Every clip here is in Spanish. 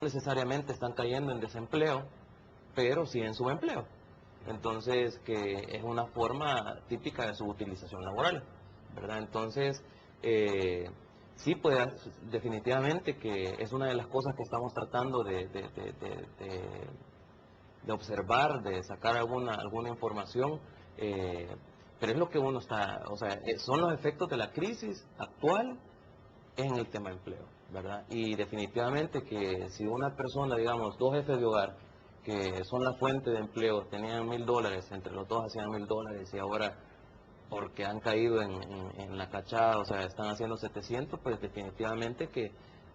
necesariamente están cayendo en desempleo, pero sí en subempleo. Entonces, que es una forma típica de su utilización laboral, ¿verdad? Entonces, sí, pues definitivamente que es una de las cosas que estamos tratando de observar, de sacar alguna información, pero es lo que uno está, o sea, son los efectos de la crisis actual en el tema de empleo, ¿verdad? Y definitivamente que si una persona, digamos, dos jefes de hogar, que son la fuente de empleo, tenían $1,000, entre los dos hacían $1,000 y ahora porque han caído en la cachada, o sea, están haciendo 700, pues definitivamente que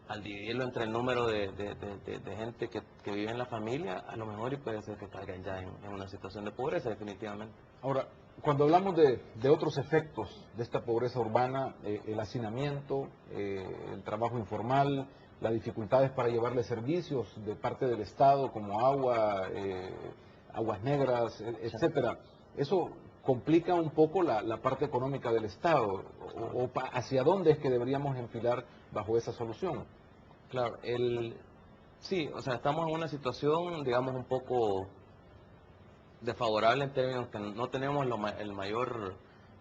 al dividirlo entre el número de gente que vive en la familia, a lo mejor y puede ser que caigan ya en una situación de pobreza, definitivamente. Ahora, cuando hablamos de otros efectos de esta pobreza urbana, el hacinamiento, el trabajo informal, las dificultades para llevarle servicios de parte del Estado como agua, aguas negras, etcétera, eso complica un poco la parte económica del Estado. ¿Hacia dónde es que deberíamos enfilar bajo esa solución? Claro, sí, o sea, estamos en una situación, digamos, un poco desfavorable en términos que no tenemos el mayor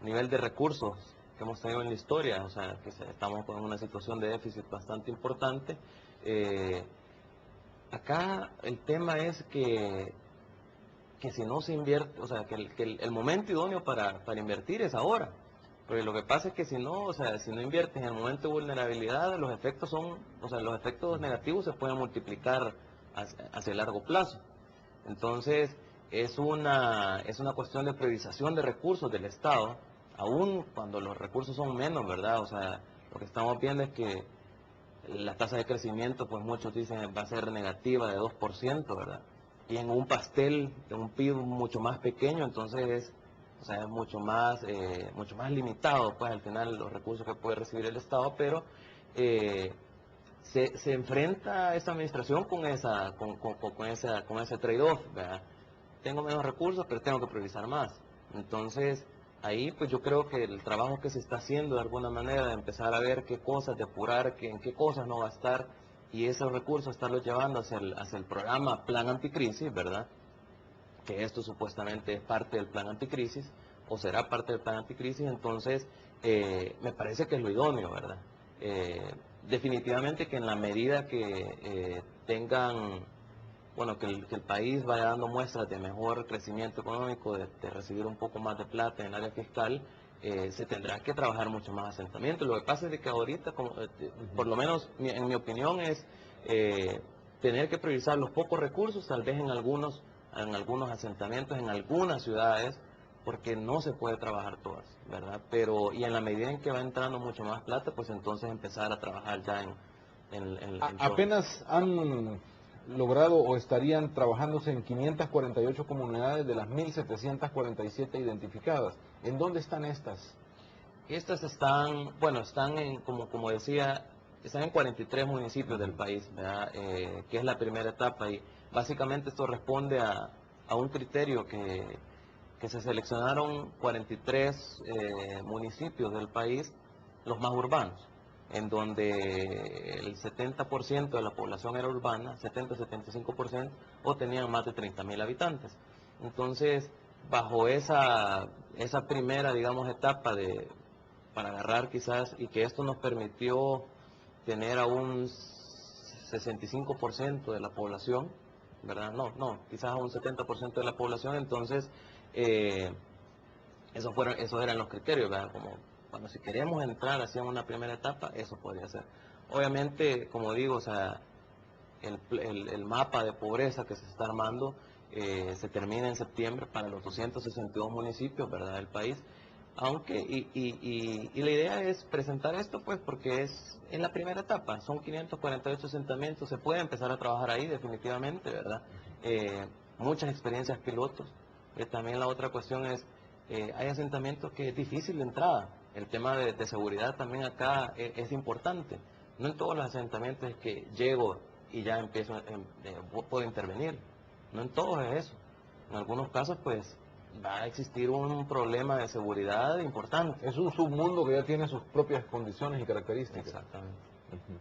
nivel de recursos que hemos tenido en la historia, o sea, que estamos con una situación de déficit bastante importante. Eh, Acá el tema es que si no se invierte, o sea, que el momento idóneo para invertir es ahora. Porque lo que pasa es que si no, o sea, si no inviertes en el momento de vulnerabilidad, los efectos son, o sea, los efectos negativos se pueden multiplicar hacia el largo plazo. Entonces, es una cuestión de priorización de recursos del Estado, aun cuando los recursos son menos, ¿verdad? O sea, lo que estamos viendo es que la tasa de crecimiento, pues muchos dicen va a ser negativa de 2%, ¿verdad? Y en un pastel, en un PIB mucho más pequeño, entonces o sea, es mucho más limitado, pues al final los recursos que puede recibir el Estado, pero eh, se enfrenta esta administración con ese trade-off, ¿verdad? Tengo menos recursos, pero tengo que priorizar más. Entonces, ahí pues yo creo que el trabajo que se está haciendo de alguna manera, de empezar a ver qué cosas, depurar en qué cosas no gastar, y esos recursos estarlos llevando hacia el programa Plan Anticrisis, ¿verdad? Que esto supuestamente es parte del Plan Anticrisis, o será parte del Plan Anticrisis, entonces me parece que es lo idóneo, ¿verdad? Eh, Definitivamente que en la medida que bueno, que el país vaya dando muestras de mejor crecimiento económico, de recibir un poco más de plata en el área fiscal, se tendrá que trabajar mucho más asentamiento. Lo que pasa es de que ahorita, por lo menos en mi opinión, es tener que priorizar los pocos recursos, tal vez en algunos asentamientos, en algunas ciudades, porque no se puede trabajar todas, ¿verdad? Pero, y en la medida en que va entrando mucho más plata, pues entonces empezar a trabajar ya en todo. Apenas han logrado o estarían trabajándose en 548 comunidades de las 1.747 identificadas. ¿En dónde están estas? Estas están como decía, están en 43 municipios del país, ¿verdad? Que es la primera etapa y básicamente esto responde a un criterio que se seleccionaron 43 municipios del país, los más urbanos, en donde el 70% de la población era urbana, 70-75%, o tenían más de 30,000 habitantes. Entonces, bajo esa primera, digamos, etapa para agarrar quizás, y que esto nos permitió tener a un 65% de la población, ¿verdad? No, quizás a un 70% de la población, entonces eh, esos eran los criterios, ¿verdad? Como, bueno, si queremos entrar hacia una primera etapa, eso podría ser. Obviamente, como digo, o sea, el mapa de pobreza que se está armando se termina en septiembre para los 262 municipios, ¿verdad?, del país. Aunque, y la idea es presentar esto, pues, porque es en la primera etapa, son 548 asentamientos, se puede empezar a trabajar ahí definitivamente, ¿verdad? Muchas experiencias pilotos. También la otra cuestión es, hay asentamientos que es difícil de entrada. El tema de seguridad también acá es importante. No en todos los asentamientos es que llego y ya puedo intervenir. No en todos es eso. En algunos casos, pues, va a existir un problema de seguridad importante. Es un submundo que ya tiene sus propias condiciones y características. Exactamente. Ujú.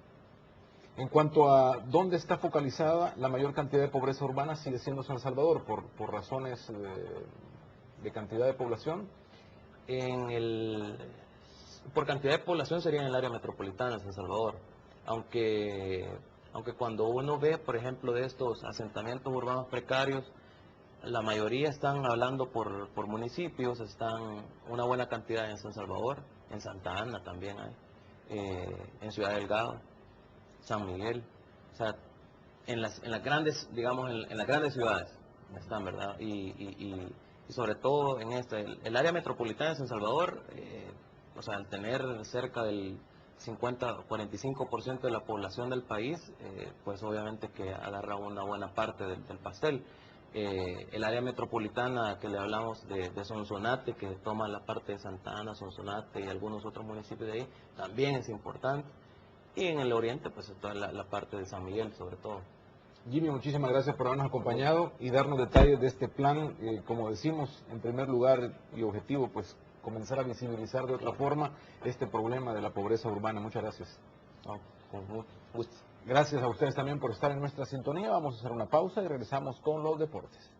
En cuanto a dónde está focalizada la mayor cantidad de pobreza urbana, sigue siendo San Salvador, por razones de cantidad de población. Por cantidad de población sería en el área metropolitana de San Salvador, aunque cuando uno ve, por ejemplo, de estos asentamientos urbanos precarios, la mayoría están hablando por municipios, están una buena cantidad en San Salvador, en Santa Ana también hay, en Ciudad Delgado, San Miguel, o sea, en las grandes, digamos, en las grandes ciudades están, ¿verdad? Y sobre todo en el área metropolitana de San Salvador, o sea, al tener cerca del 50-45% de la población del país, pues obviamente que agarra una buena parte del pastel. El área metropolitana que le hablamos de Sonsonate, que toma la parte de Santa Ana, Sonsonate y algunos otros municipios de ahí, también es importante. Y en el oriente, pues toda la parte de San Miguel, sobre todo. Jimmy, muchísimas gracias por habernos acompañado y darnos detalles de este plan. Como decimos, en primer lugar y objetivo, pues comenzar a visibilizar de otra forma este problema de la pobreza urbana. Muchas gracias. No, con gusto. Gracias a ustedes también por estar en nuestra sintonía. Vamos a hacer una pausa y regresamos con los deportes.